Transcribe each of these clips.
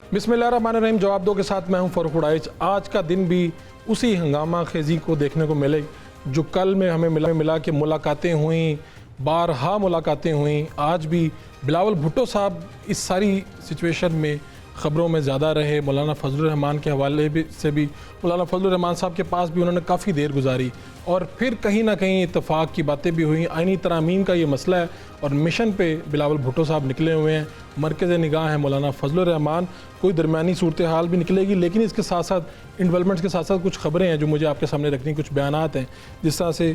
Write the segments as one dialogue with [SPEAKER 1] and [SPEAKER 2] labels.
[SPEAKER 1] बिस्मिल्लाहिर्रहमानिर्रहीम। जवाब दो के साथ मैं हूं फ़रूख उड़ाइच। आज का दिन भी उसी हंगामा खेजी को देखने को मिले जो कल में हमें मिला कि मुलाकातें हुई, बारहा मुलाकातें हुई। आज भी बिलावल भुट्टो साहब इस सारी सिचुएशन में ख़बरों में ज़्यादा रहे। मौलाना फजलुर रहमान के हवाले से भी मौलाना फजलुर रहमान साहब के पास भी उन्होंने काफ़ी देर गुजारी और फिर कहीं ना कहीं इत्तफाक़ की बातें भी हुई। आइनी तरामीम का ये मसला है और मिशन पे बिलावल भुट्टो साहब निकले हुए हैं। मरकज़ निगाह है मौलाना फजलुर रहमान। कोई दरमियानी सूरत हाल भी निकलेगी, लेकिन इसके साथ साथ डेवलपमेंट्स के साथ साथ कुछ ख़बरें हैं जो मुझे आपके सामने रखनी, कुछ बयानात हैं। जिस तरह से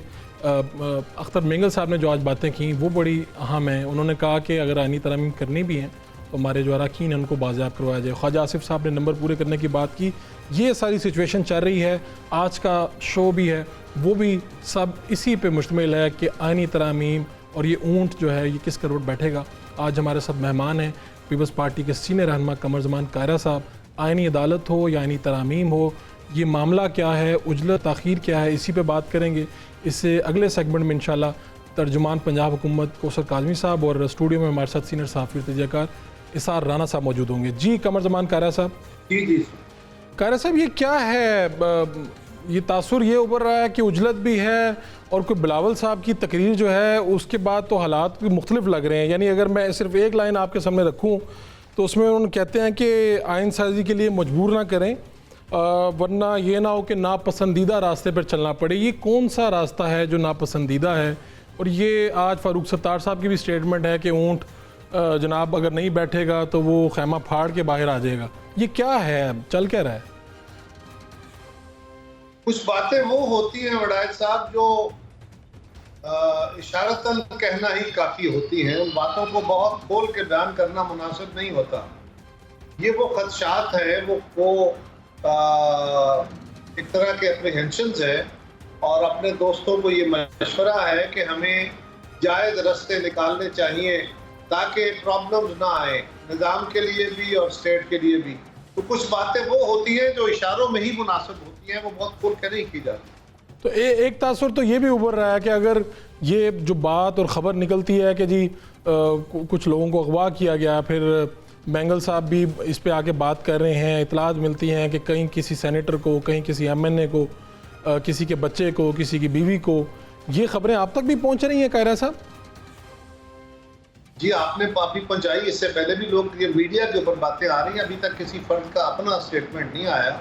[SPEAKER 1] अख्तर मेंगल साहब ने जो आज बातें की वो बड़ी अहम हैं। उन्होंने कहा कि अगर आइनी तरामीम करनी भी हैं तो हमारे जो अरकान हैं उनको बाज़ियाब करवाया जाए। ख्वाजा आसिफ साहब ने नंबर पूरे करने की बात की। ये सारी सिचुएशन चल रही है। आज का शो भी है वो भी सब इसी पे मुश्तमिल है कि आइनी तरामीम और ये ऊँट जो है ये किस करोड़ बैठेगा। आज हमारे साथ मेहमान हैं पीपल्स पार्टी के सीनियर रहनुमा कमर ज़मान कायरा साहब। आइनी अदालत हो या आइनी तरामीम हो, ये मामला क्या है, उजलत आखिर क्या है, इसी पे बात करेंगे। इससे अगले सेगमेंट में इंशाल्लाह तर्जुमान पंजाब हुकूमत कौसर काज़मी साहब और स्टूडियो में हमारे साथ सीनियर सहाफ़ी तजज़ियाकार इसार राना साहब मौजूद होंगे। जी कमर ज़मान कायरा साहब।
[SPEAKER 2] जी
[SPEAKER 1] कायरा साहब, ये क्या है, ये तासुर ये उभर रहा है कि उजलत भी है और कोई बिलावल साहब की तकरीर जो है उसके बाद तो हालात भी मुख्तलिफ लग रहे हैं। यानी अगर मैं सिर्फ एक लाइन आपके सामने रखूँ तो उसमें उन्होंने कहते हैं कि आइन साजी के लिए मजबूर ना करें वरना ये ना हो कि नापसंदीदा रास्ते पर चलना पड़े। ये कौन सा रास्ता है जो नापसंदीदा है? और ये आज फ़ारूक सत्तार साहब की भी स्टेटमेंट है कि ऊँट जनाब अगर नहीं बैठेगा तो वो खैमा फाड़ के बाहर आ जाएगा। ये क्या है, चल क्या रहा है?
[SPEAKER 2] कुछ बातें वो होती हैं वड़ायत साहब जो इशारतन कहना ही काफ़ी होती हैं। उन बातों को बहुत खोल के बयान करना मुनासिब नहीं होता। ये वो खदशात है, वो एक तरह के अप्रीहेंशंस है और अपने दोस्तों को ये मशवरा है कि हमें जायज़ रास्ते निकालने चाहिए ताकि प्रॉब्लम्स ना आए निज़ाम के लिए भी और स्टेट के लिए भी। तो कुछ बातें वो होती हैं जो इशारों में ही मुनासिब होती हैं, वो बहुत खुल के नहीं की जाती।
[SPEAKER 1] तो एक तासुर तो ये भी उभर रहा है कि अगर ये जो बात और ख़बर निकलती है कि जी कुछ लोगों को अगवा किया गया, फिर मेंगल साहब भी इस पे आके बात कर रहे हैं, इतलात मिलती हैं कि कहीं किसी सेनेटर को, कहीं किसी MNA को, किसी के बच्चे को, किसी की बीवी को, ये खबरें आप तक भी पहुँच रही हैं कायरा साहब?
[SPEAKER 2] जी आपने काफ़ी पहुँचाई। इससे पहले भी लोग ये मीडिया के ऊपर बातें आ रही हैं। अभी तक किसी फर्द का अपना स्टेटमेंट नहीं आया।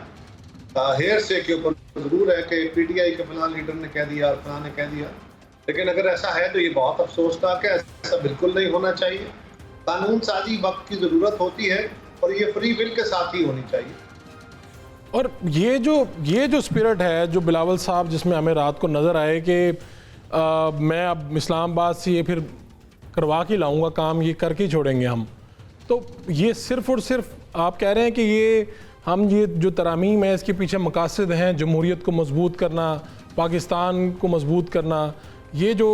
[SPEAKER 2] हेयर से के ऊपर ज़रूर है कि PTI के फलां लीडर ने कह दिया और फलां ने कह दिया, लेकिन अगर ऐसा है तो ये बहुत अफसोसनाक है। ऐसा बिल्कुल नहीं होना चाहिए। कानून साजी वक्त की ज़रूरत होती है और ये फ्री विल के साथ ही होनी चाहिए।
[SPEAKER 1] और ये जो स्पिरिट है जो बिलावल साहब जिसमें हमें रात को नज़र आए कि मैं अब इस्लामाबाद से ये फिर करवा के लाऊंगा काम, ये करके ही छोड़ेंगे हम, तो ये सिर्फ़ और सिर्फ आप कह रहे हैं कि ये जो तरामीम है इसके पीछे मकासद हैं जमहूरियत को मजबूत करना, पाकिस्तान को मजबूत करना। ये जो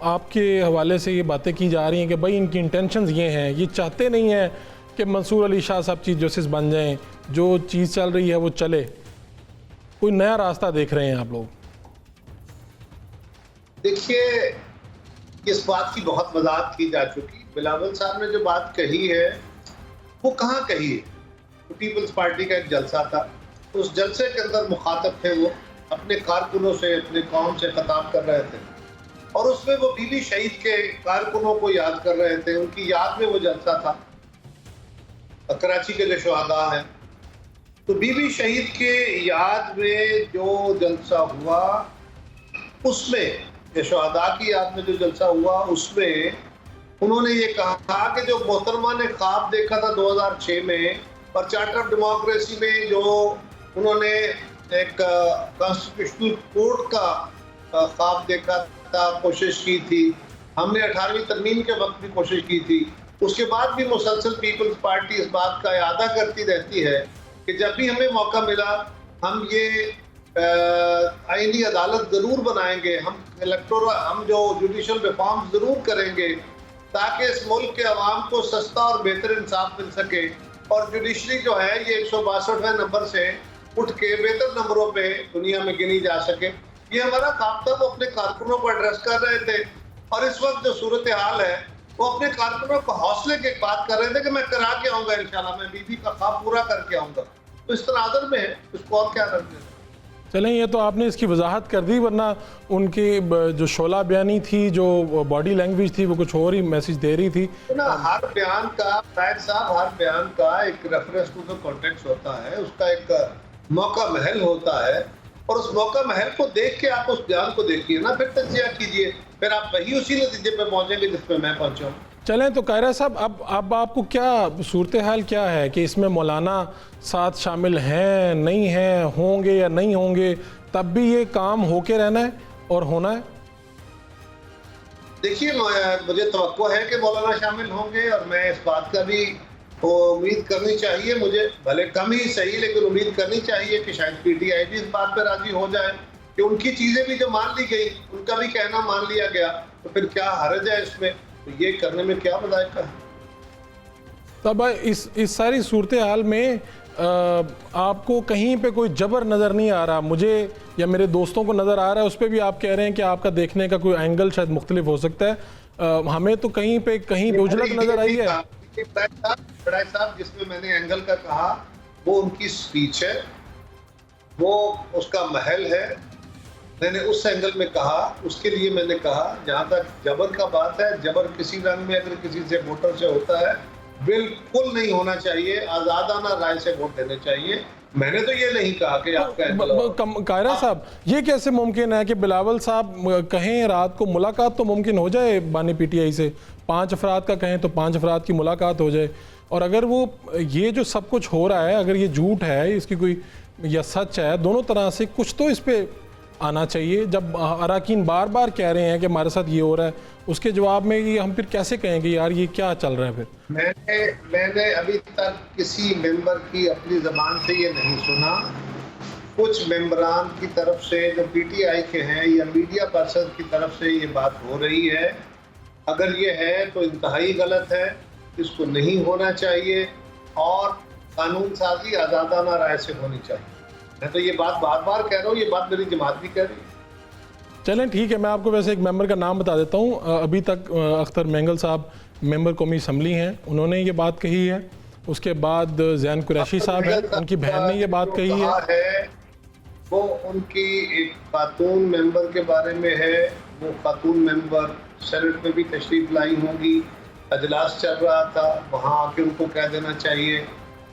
[SPEAKER 1] आपके हवाले से ये बातें की जा रही हैं कि भाई इनकी इंटेंशंस ये हैं, ये चाहते नहीं हैं कि मंसूर अली शाह साहब चीफ जस्टिस बन जाएं, जो चीज़ चल रही है वो चले, कोई नया रास्ता देख रहे हैं आप लोग?
[SPEAKER 2] देखिए, इस बात की बहुत वजाहत की जा चुकी। बिलावल साहब ने जो बात कही है वो कहाँ कही है? तो पीपल्स पार्टी का एक जलसा था, तो उस जलसे के अंदर मुखातब थे, वो अपने कारकुनों से, अपने कौम से खिताब कर रहे थे और उसमें वो बीबी शहीद के कारकुनों को याद कर रहे थे। उनकी याद में वो जलसा था। कराची के जो शहादा हैं, तो बीबी शहीद के याद में जो जलसा हुआ उसमें, शहादा की याद में जो जलसा हुआ उसमें उन्होंने ये कहा कि जो मोहतरमा ने ख्वाब देखा था 2006 में और चार्टर ऑफ डेमोक्रेसी में जो उन्होंने एक कॉन्स्टिट्यूशनल कोर्ट का ख्वाब देखा था, कोशिश की थी, हमने 18वीं तरमीम के वक्त भी कोशिश की थी। उसके बाद भी मुसलसल पीपल्स पार्टी इस बात का इरादा करती रहती है कि जब भी हमें मौका मिला हम ये आईनी अदालत ज़रूर बनाएंगे, हम जो जुडिशल रिफॉर्म ज़रूर करेंगे ताकि इस मुल्क के अवाम को सस्ता और बेहतर इंसाफ मिल सके और जुडिशरी जो है ये 162वें नंबर से उठ के बेहतर नंबरों पे दुनिया में गिनी जा सके। ये हमारा काम था। वो अपने कारकुनों को एड्रेस कर रहे थे और इस वक्त जो सूरत हाल है वो अपने कारकुनों को हौसले के बात कर रहे थे कि मैं करा के आऊंगा इंशाल्लाह, मैं बीबी का ख्वाब पूरा करके आऊंगा। तो इस तनाज़ुर में है, इसको और क्या करते हैं।
[SPEAKER 1] चलें, ये तो आपने इसकी वजाहत कर दी, वरना उनकी जो शोला बयानी थी, जो बॉडी लैंग्वेज थी, वो कुछ और ही मैसेज दे रही थी।
[SPEAKER 2] तो ना हर बयान का शायद साहब, हर बयान का एक रेफरेंस टू द कॉन्टेक्स्ट होता है, उसका एक मौका महल होता है, और उस मौका महल को देख के आप उस बयान को देखिए ना, फिर तज्जिया कीजिए, फिर आप वही उसी नतीजे पे पहुंचेंगे जिस पे मैं पहुंचा हूँ।
[SPEAKER 1] चलें, तो कायरा साहब, अब आपको क्या सूरत हाल क्या है कि इसमें मौलाना साथ शामिल हैं, नहीं हैं, होंगे या नहीं होंगे, तब भी ये काम होके रहना है और होना है?
[SPEAKER 2] देखिए, मुझे तवक्को है कि मौलाना शामिल होंगे, और मैं इस बात का भी उम्मीद करनी चाहिए, मुझे भले कम ही सही, लेकिन उम्मीद करनी चाहिए कि शायद पीटीआई भी इस बात पर राजी हो जाए कि उनकी चीज़ें भी जो मान ली गई, उनका भी कहना मान लिया गया, तो फिर क्या हर्ज है इसमें, तो ये करने में क्या मज़ाक़ है।
[SPEAKER 1] तब इस सारी सूरत हाल में आपको कहीं पे कोई जबर नज़र नहीं आ रहा? मुझे या मेरे दोस्तों को नज़र आ रहा है, उस पर भी आप कह रहे हैं कि आपका देखने का कोई एंगल शायद मुख्तलिफ हो सकता है। हमें तो कहीं पे उजलत नज़र आई है।
[SPEAKER 2] बड़ा साहब, जिसमें मैंने एंगल का कहा, वो उनकी स्पीच है, वो उसका महल है, मैंने उस एंगल में कहा। उसके लिए मैंने कहा, जहाँ तक जबर का बात है, जबर किसी रंग में अगर किसी से वोटर से होता है, बिल्कुल नहीं होना चाहिए, आजादाना राय से वोट देने चाहिए। मैंने तो ये नहीं कहा कि आपका
[SPEAKER 1] कायरा साहब, ये कैसे मुमकिन है कि बिलावल साहब कहें रात को मुलाकात तो मुमकिन हो जाए बानी पीटीआई से, 5 अफराद का कहें तो 5 अफराद की मुलाकात हो जाए, और अगर वो ये जो सब कुछ हो रहा है, अगर ये झूठ है, इसकी कोई या सच है, दोनों तरह से कुछ तो इस पे आना चाहिए। जब अराकीन बार बार कह रहे हैं कि हमारे साथ ये हो रहा है, उसके जवाब में ये हम फिर कैसे कहेंगे यार ये क्या चल रहा है? फिर
[SPEAKER 2] मैंने अभी तक किसी मेंबर की अपनी ज़बान से ये नहीं सुना। कुछ मेंबरान की तरफ से जो पीटीआई के हैं या मीडिया पर्सन की तरफ से ये बात हो रही है, अगर ये है तो इंतहाई गलत है, इसको नहीं होना चाहिए, और कानून साजी आज़ादाना राय से होनी चाहिए। मैं तो ये बात बार बार कह रहा हूँ, ये बात मेरी जमात भी कह रही है।
[SPEAKER 1] चलें ठीक है, मैं आपको वैसे एक मेंबर का नाम बता देता हूँ। अभी तक अख्तर मेंगल साहब मेंबर कौमी असम्बली हैं, उन्होंने ये बात कही है। उसके बाद जैन कुरैशी साहब हैं, उनकी बहन ने ये बात कही है।
[SPEAKER 2] वो उनकी एक खातून मेंबर के बारे में है, वो खातून मेंबर सेनेट में भी तशरीफ लाई होंगी, अजलास चल रहा था, वहाँ आके उनको कह देना चाहिए,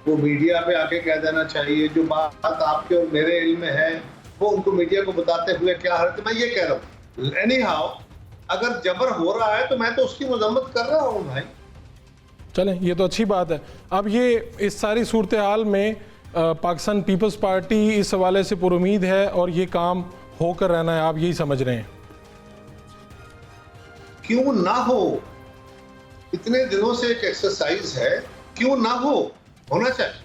[SPEAKER 2] वो मीडिया पे आके कह देना चाहिए। जो बात आपके और मेरे इल्म में है, वो उनको मीडिया को बताते हुए क्या हर्ज। मैं ये कह रहा हूँ, एनी हाउ, अगर जबर हो रहा है तो मैं तो उसकी मजम्मत कर रहा हूँ भाई।
[SPEAKER 1] चलें, ये तो अच्छी बात है। अब ये इस सारी सूरत हाल में पाकिस्तान पीपल्स पार्टी इस हवाले से पुरुमीद है और ये काम होकर रहना है, आप यही समझ रहे हैं?
[SPEAKER 2] क्यों ना हो, इतने दिनों से एक एक्सरसाइज है, क्यों ना हो, होना चाहिए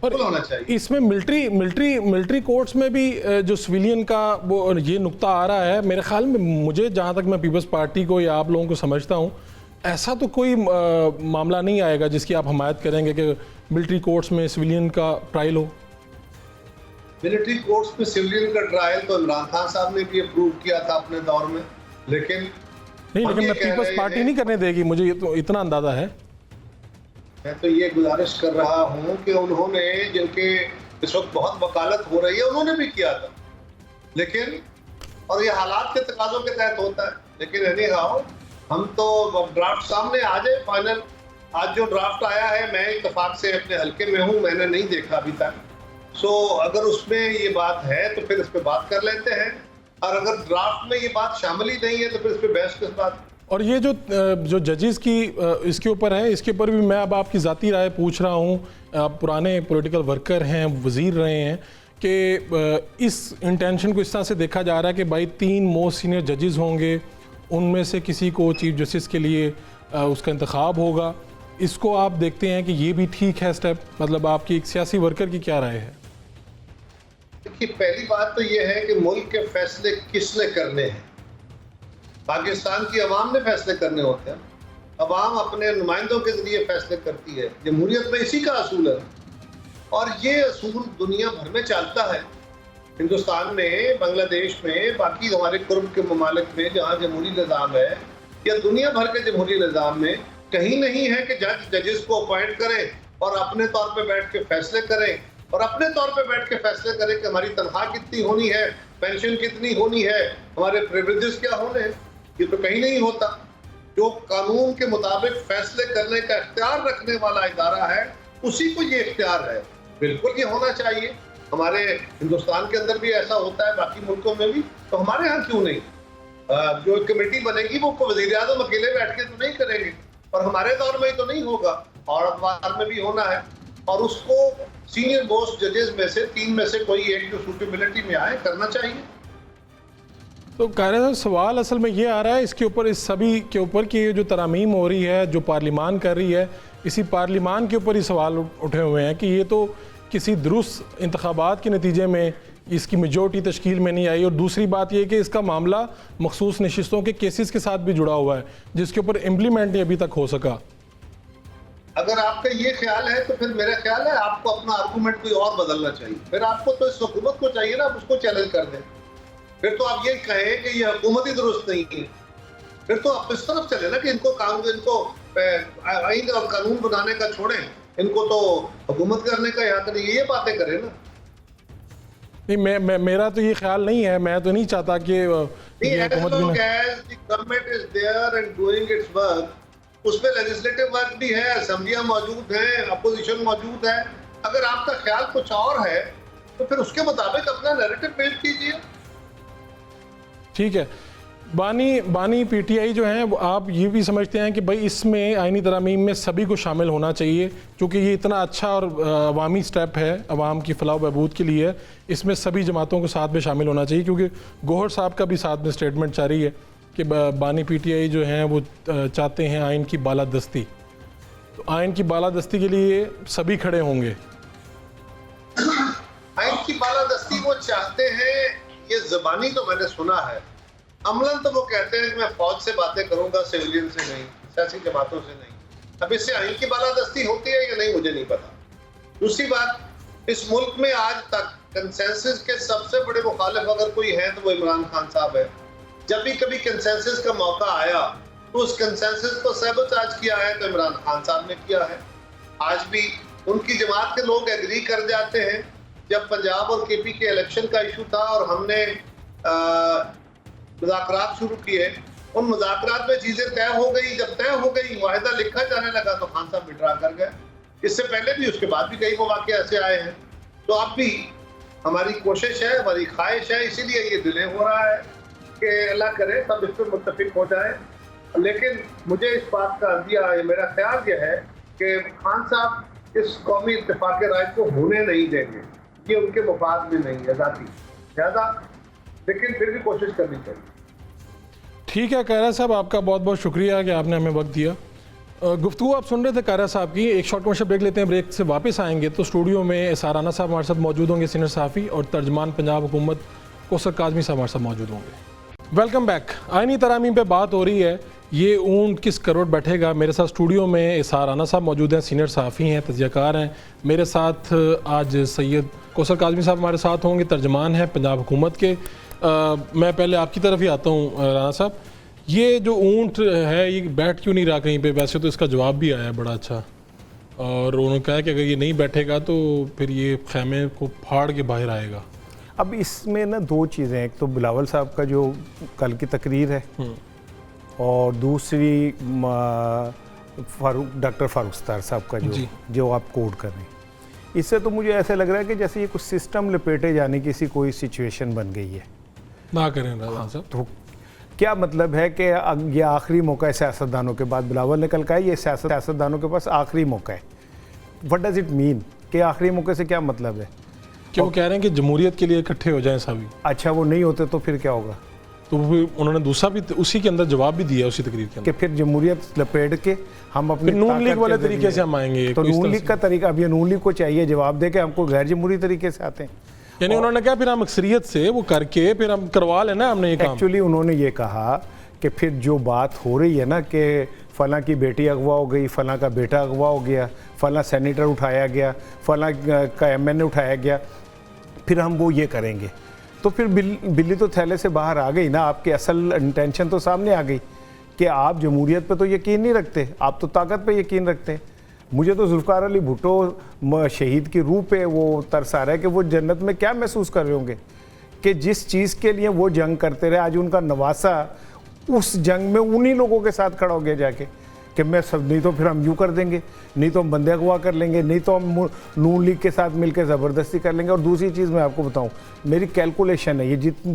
[SPEAKER 2] और होना चाहिए।
[SPEAKER 1] इसमें मिलिट्री कोर्ट्स में भी जो सिविलियन का वो ये नुक्ता आ रहा है, मेरे ख्याल में, मुझे जहाँ तक मैं पीपल्स पार्टी को या आप लोगों को समझता हूँ, ऐसा तो कोई मामला नहीं आएगा जिसकी आप हमायत करेंगे कि मिलिट्री कोर्ट्स में सिविलियन का ट्रायल हो।
[SPEAKER 2] मिलिट्री कोर्ट्स में सिविलियन का ट्रायल तो इमरान खान साहब ने भी अप्रूव किया था अपने दौर में, लेकिन
[SPEAKER 1] मैं पीपल्स पार्टी नहीं करने देगी, मुझे ये तो इतना अंदाजा है।
[SPEAKER 2] मैं तो ये गुजारिश कर रहा हूँ कि उन्होंने, जिनके इस वक्त बहुत वकालत हो रही है, उन्होंने भी किया था, लेकिन और ये हालात के तकाजों के तहत होता है। लेकिन एनी हाउ, हम तो ड्राफ्ट सामने आ जाए फाइनल। आज जो ड्राफ्ट आया है, मैं इत्तेफाक से अपने हल्के में हूँ, मैंने नहीं देखा अभी तक। सो अगर उसमें ये बात है तो फिर इस पर बात कर लेते हैं, और अगर ड्राफ्ट में ये बात शामिल ही नहीं है तो फिर इस पर बहस किस बात।
[SPEAKER 1] और ये जो जजेस की इसके ऊपर है, इसके ऊपर भी मैं अब आपकी ज़ाती राय पूछ रहा हूँ। आप पुराने पॉलिटिकल वर्कर हैं, वज़ीर रहे हैं, कि इस इंटेंशन को इस तरह से देखा जा रहा है कि भाई 3 मोस्ट सीनियर जजेस होंगे, उनमें से किसी को चीफ जस्टिस के लिए उसका इंतखाब होगा। इसको आप देखते हैं कि ये भी ठीक है स्टेप? मतलब आपकी एक सियासी वर्कर की क्या राय है?
[SPEAKER 2] देखिए, पहली बात तो ये है कि मुल्क के फैसले किसने करने हैं? पाकिस्तान की अवाम ने फैसले करने होते हैं। अवाम अपने नुमाइंदों के जरिए फैसले करती है। जमहूरियत में इसी का असूल है, और ये असूल दुनिया भर में चलता है। हिंदुस्तान में, बांग्लादेश में, बाकी हमारे कुर्ब के ममालिक में जहाँ जमहूरी निज़ाम है, या दुनिया भर के जमहूरी निज़ाम में, कहीं नहीं है कि जजेस को अपॉइंट करें और अपने तौर पे बैठ के फैसले करें और अपने तौर पे बैठ के फैसले करें कि हमारी तनख्वाह कितनी होनी है, पेंशन कितनी होनी है, हमारे प्रिविलेजेस क्या होने हैं। ये तो कहीं नहीं होता। जो कानून के मुताबिक फैसले करने का इख्तियार रखने वाला इदारा है उसी को ये इख्तियार है। बिल्कुल ये होना चाहिए। हमारे हिंदुस्तान के अंदर भी ऐसा होता है, बाकी मुल्कों में भी, तो हमारे यहाँ क्यों नहीं? जो कमेटी बनेगी वो वज़ीर आज़म अकेले बैठ के तो नहीं करेंगे और हमारे दौर में ही तो नहीं होगा, और अखबार में भी होना है। और उसको सीनियर मोस्ट जजेस में से 3 में से कोई एक जो सूटेबिलिटी में आए करना चाहिए।
[SPEAKER 1] तो कायरा साहब, सवाल असल में ये आ रहा है इसके ऊपर, इस सभी के ऊपर कि ये जो तरमीम हो रही है, जो पार्लिमान कर रही है, इसी पार्लिमान के ऊपर ही सवाल उठे हुए हैं कि ये तो किसी दुरुस्त इंतखाबात के नतीजे में इसकी मेजॉरिटी तश्कील में नहीं आई, और दूसरी बात यह कि इसका मामला मखसूस नशिस्तों के केसेस के साथ भी जुड़ा हुआ है जिसके ऊपर इम्प्लीमेंट नहीं अभी तक हो सका।
[SPEAKER 2] अगर आपका ये ख्याल है तो फिर मेरा ख्याल है आपको अपना आर्गूमेंट कोई और बदलना चाहिए। फिर आपको तो इस हुकूमत को चाहिए ना, आप उसको चैलेंज कर दें। फिर तो आप ये कहें कि ये हुकूमत ही दुरुस्त नहीं है। फिर तो आप इस तरफ चले ना कि इनको आईन और कानून बनाने का छोड़ें, इनको तो हुकूमत करने का हक नहीं है, ये बातें करें ना।
[SPEAKER 1] नहीं, मेरा तो ये ख्याल नहीं है। मैं तो नहीं चाहता कि
[SPEAKER 2] government is there and doing its work. उसमें लेजिस्लेटिव वर्क भी है, असेंबलियां मौजूद हैं, अपोजिशन मौजूद है। अगर आपका ख्याल कुछ और है तो फिर उसके मुताबिक अपना नैरेटिव बिल्ड कीजिए।
[SPEAKER 1] ठीक है। बानी पीटीआई जो है, आप ये भी समझते हैं कि भाई इसमें आईनी तरामीम में सभी को शामिल होना चाहिए, क्योंकि ये इतना अच्छा और अवामी स्टेप है अवाम की फलाह बहबूद के लिए, इसमें सभी जमातों को साथ में शामिल होना चाहिए। क्योंकि गौहर साहब का भी साथ में स्टेटमेंट जारी है कि बानी पीटीआई जो हैं वो चाहते हैं आइन की बालादस्ती। तो आइन की बालादस्ती के लिए सभी खड़े होंगे।
[SPEAKER 2] आइन की बालादस्ती वो चाहते हैं, ये ज़बानी तो मैंने सुना है। अमलन तो वो कहते हैं कि मैं फौज से बातें करूंगा, सिविलियन से नहीं, सियासी जमातों से नहीं। अब इससे आइन की बालादस्ती होती है या नहीं मुझे नहीं पता। दूसरी बात, इस मुल्क में आज तक कंसेंसस के सबसे बड़े मुखालिफ अगर कोई है तो वो इमरान खान साहब है। जब भी कभी कंसेंसस का मौका आया तो उस कंसेंसस को सबूताज किया है तो इमरान खान साहब ने किया है। आज भी उनकी जमात के लोग एग्री कर जाते हैं। जब पंजाब और केपी के इलेक्शन का इशू था और हमने मुज़ाकरात शुरू किए, उन मुज़ाकरात में चीज़ें तय हो गई। जब तय हो गई, वाहिदा लिखा जाने लगा तो खान साहब विड्रा कर गए। इससे पहले भी, उसके बाद भी कई मौके ऐसे आए हैं। तो अब भी हमारी कोशिश है, हमारी ख्वाहिश है, इसीलिए ये डिले हो रहा है कि अल्लाह करे सब इस पर मुत्तफिक हो जाए। लेकिन मुझे इस बात का अंदिया, मेरा ख्याल यह है कि खान साहब इस कौमी इत्तेफाक राय को होने नहीं देंगे। ये उनके मुफाद में नहीं है ज़ाती ज़्यादा, लेकिन फिर भी कोशिश करनी चाहिए।
[SPEAKER 1] ठीक है कायरा साहब, आपका बहुत बहुत शुक्रिया कि आपने हमें वक्त दिया। गुफ्तगू आप सुन रहे थे कायरा साहब की। एक शॉर्ट कमर्शियल ब्रेक लेते हैं, ब्रेक से वापस आएंगे तो स्टूडियो में एसआर राना साहब हमारे साथ मौजूद होंगे, सीनियर सहाफ़ी, और तर्जमान पंजाब हुकूमत कौसर काज़मी साहब हमारे साथ मौजूद होंगे। Welcome back. आईनी तरामीम पे बात हो रही है, ये ऊंट किस करोड़ बैठेगा। मेरे साथ स्टूडियो में एसआर राना साहब मौजूद हैं, सीनियर सहाफ़ी हैं, तजज़ियाकार हैं। मेरे साथ आज सैयद कौसर काज़मी साहब हमारे साथ होंगे, तर्जमान हैं पंजाब हुकूमत के। मैं पहले आपकी तरफ ही आता हूँ राना साहब, ये जो ऊंट है ये बैठ क्यों नहीं रहा कहीं पे? वैसे तो इसका जवाब भी आया है बड़ा अच्छा, और उन्होंने कहा कि अगर ये नहीं बैठेगा तो फिर ये खैमे को फाड़ के बाहर आएगा।
[SPEAKER 3] अब इसमें ना दो चीज़ें, एक तो बिलावल साहब का जो कल की तकरीर है और दूसरी डॉक्टर फारूक सत्तार साहब का जो आप कोड कर रहे हैं। इससे तो मुझे ऐसा लग रहा है कि जैसे ये कुछ सिस्टम लपेटे जाने की सी कोई सिचुएशन बन गई है।
[SPEAKER 1] ना करें राना साहब,
[SPEAKER 3] तो क्या मतलब है कि ये आखिरी मौका है सियासतदानों के बाद? बिलावल ने कल कहा ये सियासतदानों के पास आखिरी मौका है। व्हाट डज इट मीन कि आखिरी मौके से क्या मतलब है?
[SPEAKER 1] कि वो कह रहे हैं कि जमहूरियत के लिए इकट्ठे हो जाएं सभी।
[SPEAKER 3] अच्छा, वो नहीं होते तो फिर क्या होगा?
[SPEAKER 1] तो फिर उन्होंने दूसरा भी उसी के अंदर जवाब भी दिया, उसी तकरीर के अंदर,
[SPEAKER 3] कि फिर जमहूरियत लपेट के हम अपने
[SPEAKER 1] नून लीग वाले तरीके से हम आएंगे।
[SPEAKER 3] तो नून लीग का तरीका, अब ये नून लीग को चाहिए जवाब दे के हमको गैर जमहूरी तरीके से आते हैं।
[SPEAKER 1] यानी उन्होंने कहा फिर हम अक्सरियत से वो करके फिर हम करवा लेना हमने ये काम।
[SPEAKER 3] एक्चुअली उन्होंने ये कहा कि फिर जो बात हो रही है ना कि फ़लाँ की बेटी अगवा हो गई, फ़लाँ का बेटा अगवा हो गया, फ़लाँ सेनेटर उठाया गया, फ़लाँ का एमएनए उठाया गया, फिर हम वो ये करेंगे। तो फिर बिल्ली तो थैले से बाहर आ गई ना, आपकी असल इंटेंशन तो सामने आ गई कि आप जमहूरियत पे तो यकीन नहीं रखते, आप तो ताकत पे यकीन रखते हैं। मुझे तो जुल्फ़िकार अली भुट्टो शहीद की रूह पे वो तरस आ रहा है कि वो जन्नत में क्या महसूस कर रहे होंगे कि जिस चीज़ के लिए वो जंग करते रहे, आज उनका नवासा उस जंग में उन्हीं लोगों के साथ खड़ा हो गया जाके कि मैं सब, नहीं तो फिर हम यूँ कर देंगे, नहीं तो हम बंदे अगवा कर लेंगे, नहीं तो हम नून लीग के साथ मिलकर ज़बरदस्ती कर लेंगे। और दूसरी चीज़ मैं आपको बताऊं, मेरी कैलकुलेशन है,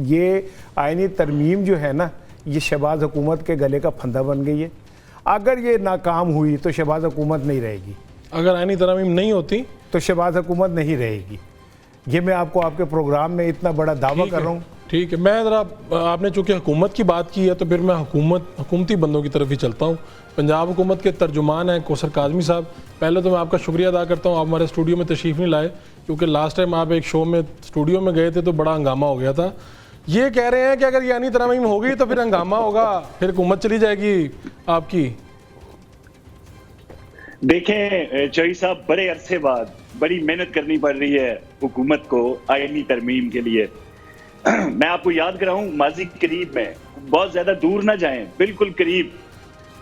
[SPEAKER 3] ये आईनी तरमीम जो है ना, ये शहबाज हुकूमत के गले का फंदा बन गई है। अगर ये नाकाम हुई तो शहबाज हुकूमत नहीं रहेगी,
[SPEAKER 1] अगर आईनी तरमीम नहीं होती
[SPEAKER 3] तो शहबाज हुकूमत नहीं रहेगी। ये मैं आपको आपके प्रोग्राम में इतना बड़ा दावा कर रहा हूँ।
[SPEAKER 1] ठीक है, मैं ज़रा, आपने चूँकि हुकूमत की बात की है तो फिर मैं हुकूमती बंदों की तरफ ही चलता हूँ। पंजाब हुकूमत के तर्जुमान हैं कौसर काज़मी साहब, पहले तो मैं आपका शुक्रिया अदा करता हूँ, आप हमारे स्टूडियो में तशरीफ़ नहीं लाए, क्योंकि लास्ट टाइम आप एक शो में स्टूडियो में गए थे तो बड़ा हंगामा हो गया था। ये कह रहे हैं कि अगर ये आईनी तरमीम होगी तो फिर हंगामा होगा, फिर हुकूमत चली जाएगी आपकी।
[SPEAKER 4] देखें चौधरी साहब, बड़े अरसे बाद बड़ी मेहनत करनी पड़ रही है हुकूमत को आईनी तरमीम के लिए। मैं आपको याद कराऊं, माजी करीब में, बहुत ज्यादा दूर ना जाएं, बिल्कुल करीब,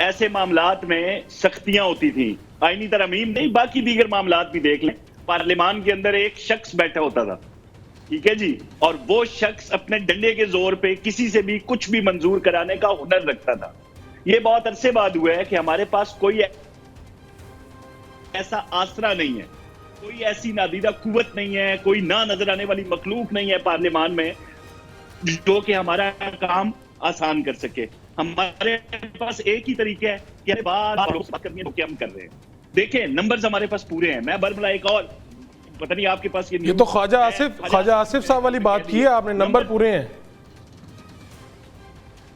[SPEAKER 4] ऐसे मामलात में सख्तियां होती थी। आईनी तरमीम नहीं, बाकी दीगर मामलात भी देख लें, पार्लियामान के अंदर एक शख्स बैठा होता था, ठीक है जी, और वो शख्स अपने डंडे के जोर पे किसी से भी कुछ भी मंजूर कराने का हुनर रखता था। ये बहुत अरसे बाद हुआ है कि हमारे पास कोई ऐसा आसरा नहीं है, कोई ऐसी नादीदा कुव्वत नहीं है, कोई ना नजर आने वाली मखलूक नहीं है पार्लियामान में जो कि हमारा काम आसान कर सके। हमारे पास एक ही तरीका है कि बात करनी है, हम कर रहे हैं। देखें नंबर्स हमारे पास पूरे हैं। मैं बरमला एक और, पता नहीं आपके पास ये
[SPEAKER 1] तो ख्वाजा आसिफ साहब वाली बात की है आपने, नंबर पूरे हैं,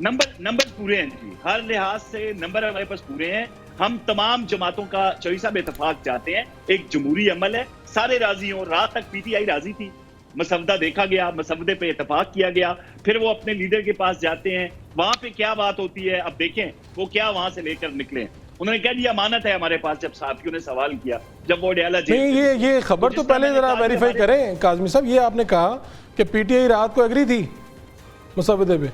[SPEAKER 4] नंबर पूरे हैं जी, हर लिहाज से नंबर हमारे पास पूरे हैं। हम तमाम जमातों का चौधरी साहब इत्तेफाक चाहते हैं, एक जमहूरी अमल है, सारे राजी हों। रात तक पीटीआई राजी थी, मसवदा देखा गया, मसवदे पे इत्तेफाक किया गया, फिर वो अपने लीडर के पास जाते हैं, वहां पे क्या बात होती है अब देखें वो क्या वहां से लेकर निकले। उन्होंने कह दिया अमानत है हमारे पास, जब साथियों ने सवाल किया, जब वो डयाला
[SPEAKER 1] नहीं, ये खबर तो पहले जरा वेरीफाई करें काज़मी साहब। ये आपने कहा कि पीटीआई रात को एग्री थी मसवदे पे?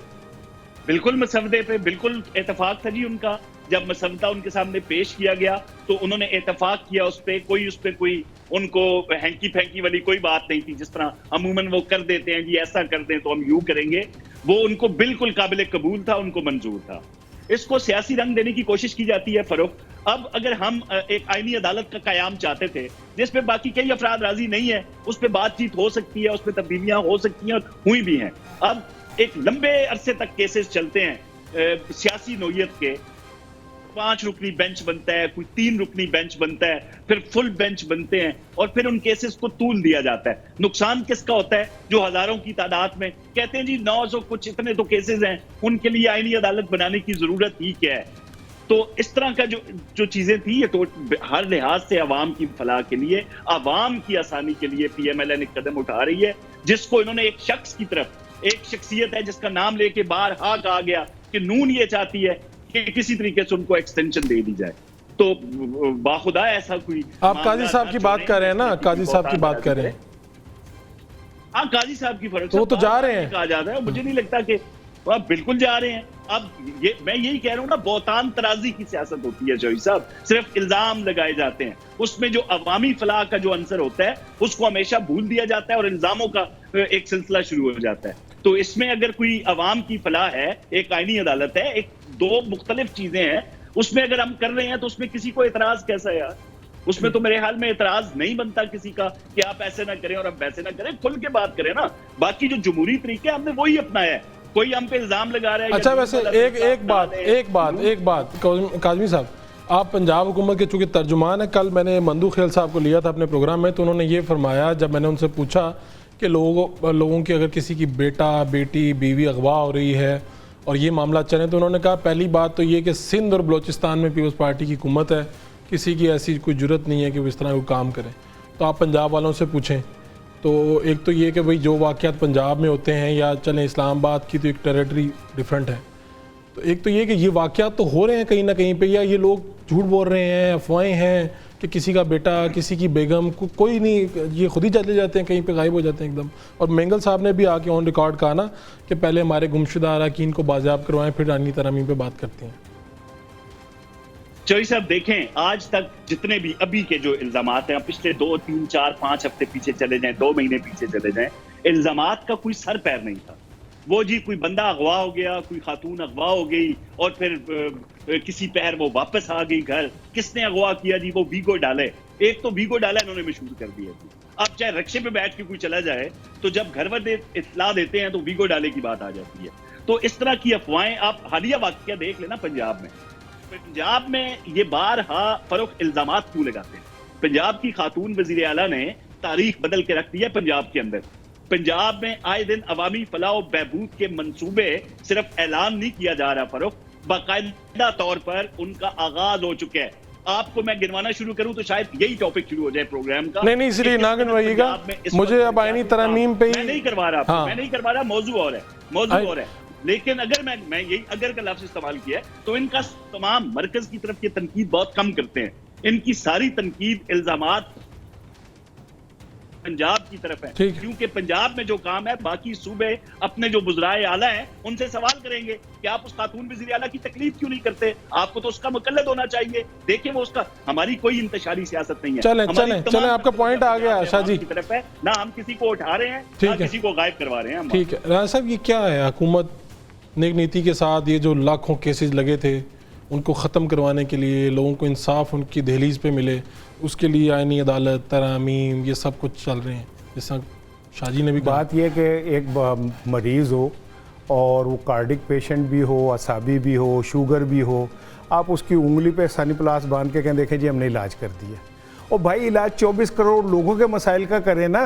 [SPEAKER 4] बिल्कुल, मसवदे पे बिल्कुल इत्तेफाक था जी उनका। जब मसवदा उनके सामने पेश किया गया तो उन्होंने इत्तेफाक किया उस पर कोई उनको हैंकी फैंकी वाली कोई बात नहीं थी, जिस तरह अमूमन वो कर देते हैं जी, ऐसा कर दें तो हम यूं करेंगे। वो उनको बिल्कुल काबिल कबूल था, उनको मंजूर था। इसको सियासी रंग देने की कोशिश की जाती है फरोख। अब अगर हम एक आईनी अदालत का कयाम चाहते थे जिस पे बाकी कई अफराद राजी नहीं है, उस पर बातचीत हो सकती है, उस पर तब्दीलियां हो सकती हैं और हुई भी हैं। अब एक लंबे अरसे तक केसेस चलते हैं सियासी नोयत के, 5 रुकनी बेंच बनता है, कोई 3 रुकनी बेंच बनता है, फिर फुल बेंच बनते हैं और फिर उन केसेस को तूल दिया जाता है। नुकसान किसका होता है? जो हजारों की तादाद में कहते हैं जी 900 कुछ इतने तो केसेस हैं, उनके लिए आईनी अदालत बनाने की जरूरत ही क्या है। तो इस तरह का जो चीजें थी, ये तो हर लिहाज से अवाम की फलाह के लिए, अवाम की आसानी के लिए पीएमएलएन एक कदम उठा रही है, जिसको इन्होंने एक शख्स की तरफ, एक शख्सियत है जिसका नाम लेके बारहा कहा गया कि नून ये चाहती है कि किसी तरीके से उनको एक्सटेंशन दे दी जाए। तो बाखुदा ऐसा कोई,
[SPEAKER 1] आप काजी साहब की बात कर रहे हैं ना, काजी साहब की बात कर रहे हैं।
[SPEAKER 4] हाँ, काजी साहब की फर्क,
[SPEAKER 1] तो वो तो जा रहे हैं,
[SPEAKER 4] कहा जाता है, मुझे नहीं लगता कि वह बिल्कुल जा रहे हैं। अब मैं यही कह रहा हूँ ना, बहुतान तराजी की सियासत होती है चौधरी साहब, सिर्फ इल्जाम लगाए जाते हैं, उसमें जो अवामी फलाह का जो अंसर होता है उसको हमेशा भूल दिया जाता है और इल्जामों का एक सिलसिला शुरू हो जाता है। तो इसमें अगर कोई अवाम की फलाह है, एक आईनी अदालत है, एक दो मुख्तलिफ चीजें हैं, उसमें अगर हम कर रहे हैं तो उसमें किसी को एतराज कैसा है यार? उसमें तो मेरे ख्याल में एतराज नहीं बनता किसी का कि आप ऐसे ना करें और आप वैसे ना करें, खुल के बात करें ना। बाकी जो जमहूरी तरीके हमने वही अपनाया है, कोई हम पे इल्जाम लगा रहा है।
[SPEAKER 1] अच्छा, वैसे एक बात काज़मी साहब, आप पंजाब हुकूमत के चूंकि तर्जुमान है, कल मैंने मंदू खेल साहब को लिया था अपने प्रोग्राम में, तो उन्होंने ये फरमाया, जब मैंने उनसे पूछा कि लोगों की अगर किसी की बेटा बेटी बीवी अगवा हो रही है और ये मामला चले, तो उन्होंने कहा पहली बात तो ये कि सिंध और बलोचिस्तान में पीपल्स पार्टी की हुकूमत है, किसी की ऐसी कोई जुर्रत नहीं है कि वो इस तरह कोई काम करें। तो आप पंजाब वालों से पूछें तो एक तो ये कि भाई जो वाक़यात पंजाब में होते हैं, या चलें इस्लामाबाद की तो एक टेरिटरी डिफरेंट है, तो एक तो ये कि ये वाक़यात तो हो रहे हैं कहीं ना कहीं पे, या ये लोग झूठ बोल रहे हैं, अफवाहें हैं कि किसी का बेटा किसी की बेगम कोई नहीं, ये खुद ही चले जाते हैं, कहीं पे गायब हो जाते हैं एकदम। और मेंगल साहब ने भी आके ऑन रिकॉर्ड कहा ना कि पहले हमारे गुमशुदा अरकान को बाजियाब करवाएं, फिर आईनी तरमीम पे बात करते हैं।
[SPEAKER 4] चौधरी साहब देखें, आज तक जितने भी अभी के जो इल्जामात हैं, पिछले 2, 3, 4, 5 हफ्ते पीछे चले जाएं, 2 महीने पीछे चले जाएं, इल्जामात का कोई सर पैर नहीं था। वो जी कोई बंदा अगवा हो गया, कोई खातून अगवा हो गई और फिर किसी पैर वो वापस आ गई घर। किसने अगवा किया जी? वो वीगो डाले। एक तो वीगो डाला इन्होंने मशहूर कर दिया जी। अब चाहे रक्शे पे बैठ के कोई चला जाए तो जब घर वाले इत्तला देते हैं तो वीगो डाले की बात आ जाती है। तो इस तरह की अफवाहें आप हालिया वाकया देख लेना पंजाब में। पंजाब में ये बारहा फरोख्त इल्जामात क्यों लगाते हैं? पंजाब की खातून वजीर आला ने तारीख बदल के रख दी है पंजाब के अंदर। पंजाब में आए दिन अवामी फलाह और बहबूद के मंसूबे सिर्फ ऐलान नहीं किया जा रहा फरोख्त, बाकायदा तौर पर उनका आगाज हो चुका है। आपको मैं गिनवाना शुरू करूं तो शायद यही टॉपिक शुरू हो जाए प्रोग्राम का।
[SPEAKER 1] नहीं इसलिए ना गिनवाइएगा, मुझे अब आईनी तरमीम पे
[SPEAKER 4] मैं नहीं करवा रहा,
[SPEAKER 1] हाँ।
[SPEAKER 4] मैं नहीं करवा रहा, मौजू और है, मौजू और है। लेकिन अगर मैं यही अगर का लफ्ज इस्तेमाल किया तो इनका तमाम मरकज की तरफ ये तनकीद बहुत कम करते हैं। इनकी सारी तनकीद इल्जामात पंजाब की तरफ है, क्योंकि पंजाब में जो काम है बाकी सूबे अपने जो बुज़राए आला हैं उनसे सवाल करेंगे कि आप उस खातून वज़ीर आला की तकलीफ क्यों नहीं करते, आपको तो उसका मुकल्लद होना चाहिए। देखें वो उसका, हमारी कोई इंतशारी सियासत नहीं है।
[SPEAKER 1] चलें आपका पॉइंट आ गया शाह जी
[SPEAKER 4] की तरफ है ना, हम किसी को उठा रहे हैं ना किसी को गायब करवा रहे हैं।
[SPEAKER 1] ठीक है राजा साहब, ये क्या है हुकूमत नेक नीति के साथ ये जो लाखों केसेस लगे थे उनको ख़त्म करवाने के लिए, लोगों को इंसाफ उनकी दहलीज पे मिले, उसके लिए आईनी अदालत, तरामीम, ये सब कुछ चल रहे हैं। जैसा शाहजी ने भी
[SPEAKER 3] बात यह कि एक मरीज़ हो और वो कार्डिक पेशेंट भी हो, असाबी भी हो, शुगर भी हो, आप उसकी उंगली पे सनीप्लास बांध के कहें देखें जी हमने इलाज कर दिया। और भाई इलाज 24 करोड़ लोगों के मसाइल का करें ना।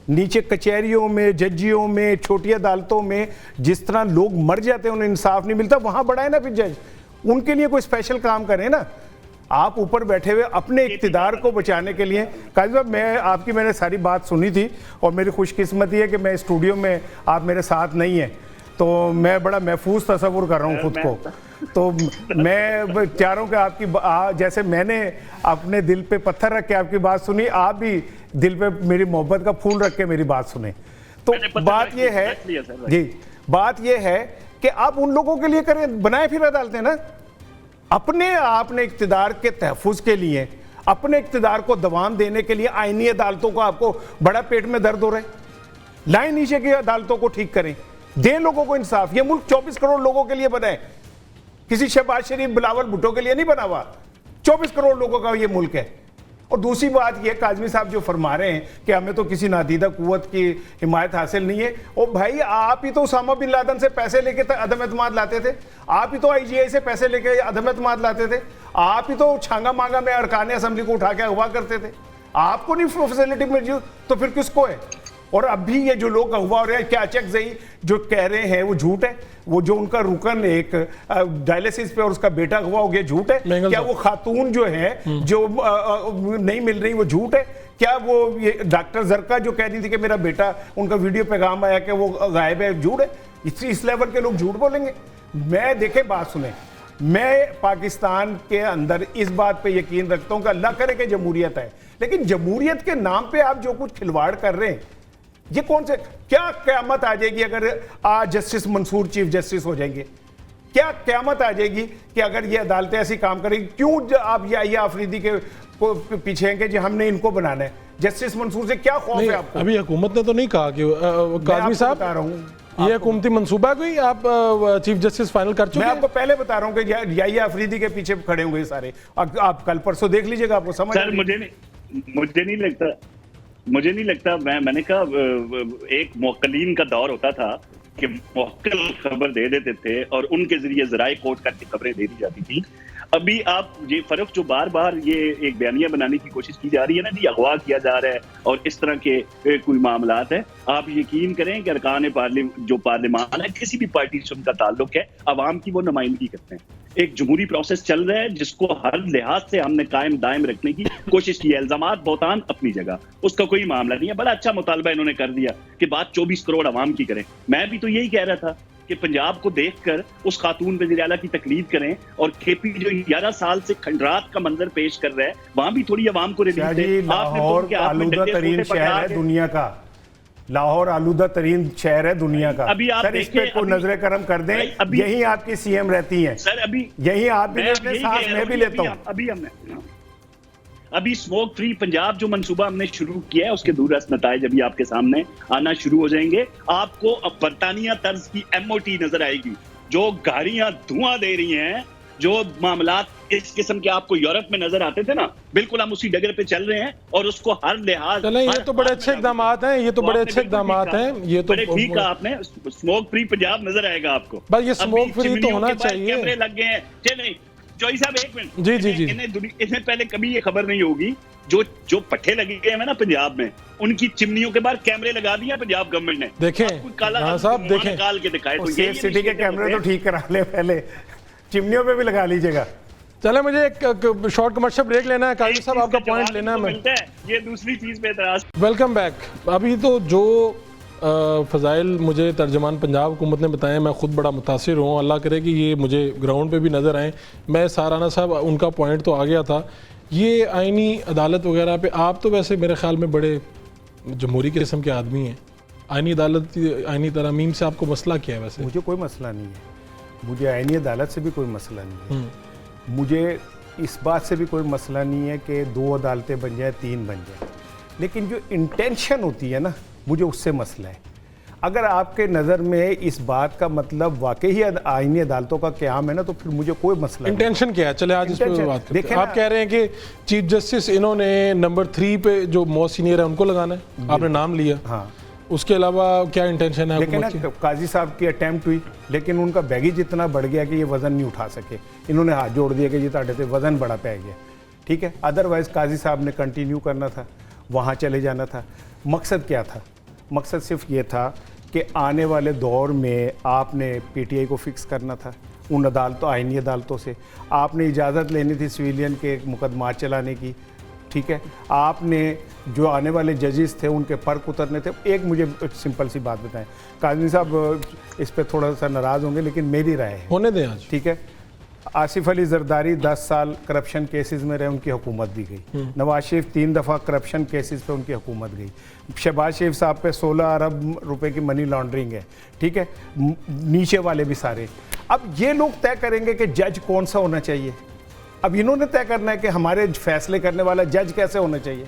[SPEAKER 3] नीचे कचहरियों में, जजियों में, छोटी अदालतों में जिस तरह लोग मर जाते हैं, उन्हें इंसाफ नहीं मिलता, वहाँ बढ़ाए ना फिर जज, उनके लिए कोई स्पेशल काम करें ना। आप ऊपर बैठे हुए अपने इक़्तिदार को बचाने के लिए। काजी साहब मैंने सारी बात सुनी थी और मेरी खुशकिस्मती है कि मैं स्टूडियो में आप मेरे साथ नहीं हैं, तो मैं बड़ा महफूज तसव्वुर कर रहा हूँ खुद को। तो मैं चाह रहा हूँ कि आपकी जैसे मैंने अपने दिल पे पत्थर रख के आपकी बात सुनी, आप भी दिल पे मेरी मोहब्बत का फूल रख के मेरी बात सुने। तो बात ये है जी, बात ये है कि आप उन लोगों के लिए करें, बनाए फिर अदालतें ना। अपने आपने इक़्तिदार के तहफ़्फ़ुज़ के लिए, अपने इक़्तिदार को दवाम देने के लिए आईनी अदालतों को आपको बड़ा पेट में दर्द हो रहा है, लाइन नीचे की अदालतों को ठीक करें, दें लोगों को इंसाफ। ये मुल्क 24 करोड़ लोगों के लिए बना है, किसी शहबाज शरीफ, बिलावल भुट्टो के लिए नहीं बना हुआ। 24 करोड़ लोगों का ये मुल्क है। और दूसरी बात यह, काज़मी साहब जो फरमा रहे हैं कि हमें तो किसी नादीदा कुव्वत की हिमायत हासिल नहीं है। ओ भाई, आप ही तो उसामा बिन लादेन से पैसे लेके अदम एतमाद लाते थे, आप ही तो IGI से पैसे लेके अदम एतमाद लाते थे, आप ही तो छांगा मांगा में अरकान असम्बली को उठा के अगवा करते थे। आपको नहीं फैसिलिटी मिल तो फिर किसको है? और अभी ये जो लोग अगवा हो रहे हैं, क्या चकजई जो कह रहे हैं वो झूठ है। वो जो उनका रुकन एक डायलिसिस पे और उसका बेटा अगवा हो गया, झूठ है क्या? वो खातून जो है जो नहीं मिल रही, वो झूठ है क्या? वो ये डॉक्टर जरका जो कह रही थी कि मेरा बेटा, उनका वीडियो पैगाम आया कि वो गायब है, झूठ है? इस लेवल के लोग झूठ बोलेंगे? मैं देखे बात सुने, मैं पाकिस्तान के अंदर इस बात पे यकीन रखता हूं कि अल्लाह करे कि जमहूरियत है, लेकिन जमहूरियत के नाम पे आप जो कुछ खिलवाड़ कर रहे हैं, ये कौन से, क्या क़यामत आ जाएगी अगर आज जस्टिस मंसूर चीफ जस्टिस हो जाएंगे? क्या क़यामत आ जाएगी कि अगर ये अदालतें ऐसी काम करेंगी? क्यों आप ये आफरीदी के पीछे हैं कि जी हमने इनको बनाना है? जस्टिस मंसूर से क्या खौफ है आपको?
[SPEAKER 1] अभी हुकूमत ने तो नहीं कहा कि काज़मी साहब
[SPEAKER 3] बता रहा हूँ,
[SPEAKER 1] ये हुकूमती मंसूबा कोई आप चीफ जस्टिस फाइनल कर चुके हैं?
[SPEAKER 3] मैं आपको पहले बता रहा हूँ कि ये आफरीदी के पीछे खड़े होंगे सारे। आप कल परसों देख लीजिएगा, आपको समझ।
[SPEAKER 4] सर मुझे नहीं लगता मैंने कहा एक मुवक्किलीन का दौर होता था कि मुवक्किल खबर दे देते थे और उनके जरिए ज़राए कोर्ट करके खबरें दे दी जाती थी। अभी आप ये फर्क जो बार बार ये एक बयानिया बनाने की कोशिश की जा रही है ना जी, अगवा किया जा रहा है और इस तरह के कोई मामलात है, आप यकीन करें कि अरकान पार्लिमान है, किसी भी पार्टी से उनका ताल्लुक है, अवाम की वो नुमाइंदगी करते हैं। एक जमहूरी प्रोसेस चल रहा है जिसको हर लिहाज से हमने कायम दायम रखने की कोशिश की है। इल्जामात बहुतान अपनी जगह, उसका कोई मामला नहीं है। बड़ा अच्छा मुतालबा इन्होंने कर दिया कि बात 24 करोड़ अवाम की करें। मैं भी तो यही कह रहा था कि पंजाब को देखकर उस खातून वज़ीर आला की तकलीफ करें, और KP जो 11 साल से खंडरात का मंजर पेश कर रहा है, वहां भी थोड़ी अवाम को रिलीफ दे।
[SPEAKER 3] लाहौर आलूदा तरीन शहर है दुनिया का, लाहौर आलूदा तरीन शहर है दुनिया का।
[SPEAKER 4] अभी आप
[SPEAKER 3] सर इस पे
[SPEAKER 4] देखिए,
[SPEAKER 3] कोई नजर करम कर दें,
[SPEAKER 4] अभी-
[SPEAKER 3] यही आपकी सीएम रहती हैं
[SPEAKER 4] सर अभी
[SPEAKER 3] यही आप भी
[SPEAKER 4] मैं
[SPEAKER 3] लेते हैं,
[SPEAKER 4] यही
[SPEAKER 3] सांस
[SPEAKER 4] कह
[SPEAKER 3] मैं
[SPEAKER 4] रहा
[SPEAKER 3] भी
[SPEAKER 4] हूं,
[SPEAKER 3] लेता हूँ।
[SPEAKER 4] अभी स्मोक फ्री पंजाब जो मंसूबा हमने शुरू किया है उसके दूरदर्श नताइज अभी आपके सामने आना शुरू हो जाएंगे। आपको अब बरतानिया तर्ज की MOT नजर आएगी, जो गाड़ियां धुआं दे रही हैं, जो मामलात इस किस्म के आपको यूरोप में नजर आते थे ना, बिल्कुल हम उसी डगर पे चल रहे हैं और उसको हर लिहाज
[SPEAKER 1] चलें, ये तो बड़े अच्छे इकदाम हैं, ये तो बड़े अच्छे इकदाम हैं, ये तो
[SPEAKER 4] बड़े ठीक कहा आपने। स्मोक फ्री पंजाब नजर आएगा आपको।
[SPEAKER 1] बस ये स्मोक
[SPEAKER 4] अभी
[SPEAKER 1] फ्री तो
[SPEAKER 4] चिमनियों
[SPEAKER 1] होना
[SPEAKER 4] के बाहर
[SPEAKER 1] चाहिए।
[SPEAKER 4] कैमरे लग गए हैं। नहीं जॉय साहब एक मिनट,
[SPEAKER 1] जी, जी, जी।
[SPEAKER 4] इन्हें पहले कभी ये खबर नहीं होगी, जो पट्टे लगे गए हैं ना पंजाब में, उनकी चिमनियों के बाहर कैमरे लगा दिया पंजाब गवर्नमेंट ने।
[SPEAKER 1] देखें,
[SPEAKER 4] आपको काला
[SPEAKER 1] हाँ साहब, देखें।
[SPEAKER 4] निकाल के दिखाए तो
[SPEAKER 3] सेफ सिटी के कैमरे तो ठीक करा ले, पहले चिमनियों पे भी लगा लीजिएगा।
[SPEAKER 1] चले, मुझे एक शॉर्ट कमर्शियल ब्रेक लेना है। काजी साहब आपका पॉइंट लेना है। मैं
[SPEAKER 4] ये दूसरी चीज पे एतराज।
[SPEAKER 1] Welcome back. अभी तो जो फ़ज़ाइल मुझे तर्जमान पंजाब हुकूमत ने बताया, मैं ख़ुद बड़ा मुतासिर हूँ। अल्लाह करे कि ये मुझे ग्राउंड पे भी नज़र आए। मैं साराना साहब उनका पॉइंट तो आ गया था, ये आइनी अदालत वगैरह पे आप तो वैसे मेरे ख़्याल में बड़े जमहूरी किस्म के आदमी हैं। आइनी अदालत, आइनी तरमीम से आपको मसला क्या है? वैसे
[SPEAKER 3] मुझे कोई मसला नहीं है, मुझे आईनी अदालत से भी कोई मसला नहीं है। मुझे इस बात से भी कोई मसला नहीं है कि 2 अदालतें बन जाए, 3 बन जाए, लेकिन जो इंटेंशन होती है ना, मुझे उससे मसला है। अगर आपके नज़र में इस बात का मतलब वाकई ही आईनी अदालतों का क़याम है ना, तो फिर मुझे कोई मसला
[SPEAKER 1] इंटेंशन क्या है? चले आज इस पर
[SPEAKER 3] Intention,
[SPEAKER 1] बात करते
[SPEAKER 3] देखें
[SPEAKER 1] हैं। आप
[SPEAKER 3] ना-
[SPEAKER 1] कह रहे हैं कि चीफ जस्टिस इन्होंने नंबर 3 पे जो मोस्ट सीनियर है उनको लगाना है, आपने नाम लिया।
[SPEAKER 3] हाँ,
[SPEAKER 1] उसके अलावा क्या इंटेंशन है
[SPEAKER 3] लेकिन
[SPEAKER 1] हुकूमत
[SPEAKER 3] ना
[SPEAKER 1] की?
[SPEAKER 3] काजी साहब की अटैम्प्ट हुई, लेकिन उनका बैगेज इतना बढ़ गया कि ये वज़न नहीं उठा सके। इन्होंने हाथ जोड़ दिया कि जी ताड़े से वज़न बड़ा पै गया। ठीक है, अदरवाइज़ काजी साहब ने कंटिन्यू करना था, वहाँ चले जाना था। मकसद क्या था? मकसद सिर्फ ये था कि आने वाले दौर में आपने PTI को फिक्स करना था उन अदालतों, आइनी अदालतों से। आपने इजाज़त लेनी थी सिविलियन के मुकदमा चलाने की। ठीक है, आपने जो आने वाले जजेस थे उनके पर्क उतरने थे। एक मुझे सिंपल सी बात बताएं, काजमी साहब इस पे थोड़ा सा नाराज़ होंगे, लेकिन मेरी राय है।
[SPEAKER 1] होने दें आज।
[SPEAKER 3] ठीक है, आसिफ अली जरदारी 10 साल करप्शन केसेस में रहे, उनकी हुकूमत भी गई। नवाज शरीफ 3 दफ़ा करप्शन केसेस पे उनकी हुकूमत गई। शहबाज शरीफ साहब पे 16 अरब रुपए की मनी लॉन्ड्रिंग है। ठीक है, नीचे वाले भी सारे। अब ये लोग तय करेंगे कि जज कौन सा होना चाहिए। अब इन्होंने तय करना है कि हमारे फैसले करने वाला जज कैसे होना चाहिए।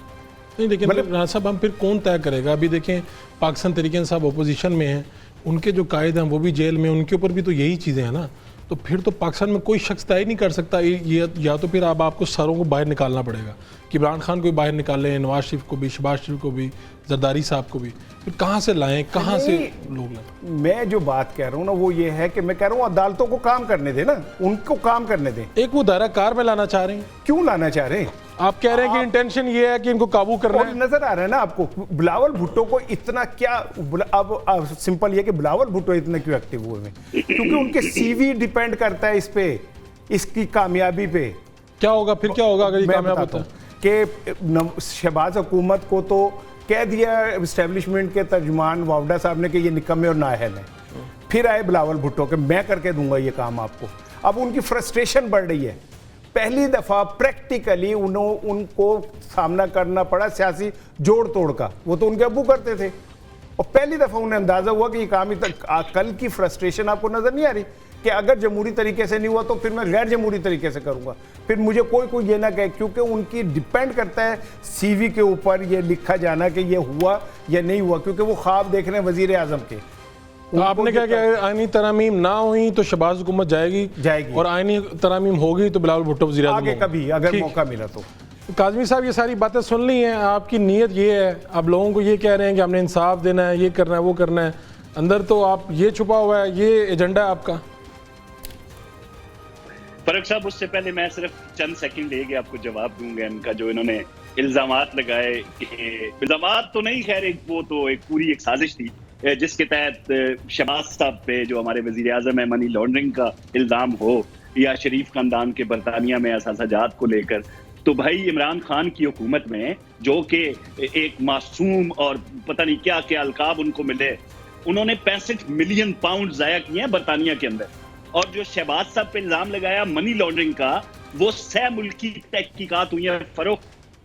[SPEAKER 1] नहीं, लेकिन राना साहब हम फिर कौन तय करेगा? अभी देखें, पाकिस्तान तहरीक साहब अपोजिशन में हैं, उनके जो कायद हैं वो भी जेल में, उनके ऊपर भी तो यही चीज़ें हैं ना। तो फिर तो पाकिस्तान में कोई शख्स तय नहीं कर सकता ये, या तो फिर अब आपको सारों को बाहर निकालना पड़ेगा कि इमरान खान को भी बाहर निकालें, नवाज शरीफ को भी, शहबाज शरीफ को भी, जरदारी साहब को भी। फिर कहाँ से लाएं, कहाँ से लोग लाएं?
[SPEAKER 3] मैं जो बात कह रहा हूँ ना वो ये है कि मैं कह रहा हूँ अदालतों को काम करने दें ना, उनको काम करने दें।
[SPEAKER 1] एक वो दायरा कार में लाना चाह रहे हैं।
[SPEAKER 3] क्यों लाना चाह रहे हैं?
[SPEAKER 1] आप कह रहे हैं कि इंटेंशन ये है कि इनको काबू करना
[SPEAKER 3] और
[SPEAKER 1] है।
[SPEAKER 3] नजर आ रहा है ना आपको बिलावल भुट्टो को इतना क्या। अब सिंपल ये कि बिलावल भुट्टो इतने क्यों एक्टिव हुए हैं? क्योंकि उनके CV डिपेंड करता है इस पे, इसकी कामयाबी पे।
[SPEAKER 1] क्या होगा फिर, क्या होगा अगर ये
[SPEAKER 3] मैं
[SPEAKER 1] कामयाब
[SPEAKER 3] बताता
[SPEAKER 1] होता है?
[SPEAKER 3] हूं कि शहबाज हुकूमत को तो कह दिया एस्टेब्लिशमेंट के तर्जुमान वावडा साहब ने कि ये निकम्मे और नाअहल है। फिर आए बिलावल भुट्टो के मैं करके दूंगा ये काम आपको। अब उनकी फ्रस्ट्रेशन बढ़ रही है। पहली दफ़ा प्रैक्टिकली उनको सामना करना पड़ा सियासी जोड़ तोड़ का। वो तो उनके अब्बू करते थे और पहली दफ़ा उन्हें अंदाज़ा हुआ कि ये काम कल की फ्रस्ट्रेशन आपको नज़र नहीं आ रही कि अगर जमहूरी तरीके से नहीं हुआ तो फिर मैं गैर जमहूरी तरीके से करूंगा। फिर मुझे कोई ये ना कहे, क्योंकि उनकी डिपेंड करता है CV के ऊपर ये लिखा जाना कि ये हुआ या नहीं हुआ, क्योंकि वो ख्वाब देख रहे हैं वजीर आजम के।
[SPEAKER 1] तो आपने कहा कि अगर आईनी तरामीम ना हुई तो शहबाज हुकूमत जाएगी और आईनी तरामीम होगी तो बिलावल भुट्टो वज़ीर आज़म
[SPEAKER 3] आगे
[SPEAKER 1] होंगे।
[SPEAKER 3] कभी अगर
[SPEAKER 1] ठीक।
[SPEAKER 3] मौका मिला तो।
[SPEAKER 1] काज़मी साहब ये सारी बातें सुन ली हैं, आपकी नीयत ये है, आप लोगों को ये कह रहे हैं कि हमने इंसाफ देना है, ये करना है, वो करना है, अंदर तो आप ये छुपा हुआ है, ये एजेंडा है आपका।
[SPEAKER 4] फरूक साहब, उससे पहले मैं सिर्फ चंद सेकंड लेके आपको जवाब दूंगा इनका जो इन्होंने इल्जामात लगाए। इल्जामात तो नहीं, खैर वो तो एक पूरी एक साजिश थी जिसके तहत शहबाज साहब पे जो हमारे वजीर आजम है मनी लॉन्ड्रिंग का इल्ज़ाम हो, या शरीफ खानदान के बरतानिया में असासाजात को लेकर। तो भाई इमरान खान की हुकूमत में जो कि एक मासूम और पता नहीं क्या क्या अलकाब उनको मिले, उन्होंने 65 मिलियन पाउंड ज़ाया किए हैं बरतानिया के अंदर। और जो शहबाज साहब पे इल्ज़ाम लगाया मनी लॉन्ड्रिंग का, वो 6 मुल्की तहकीकात हुई हैं। फरोख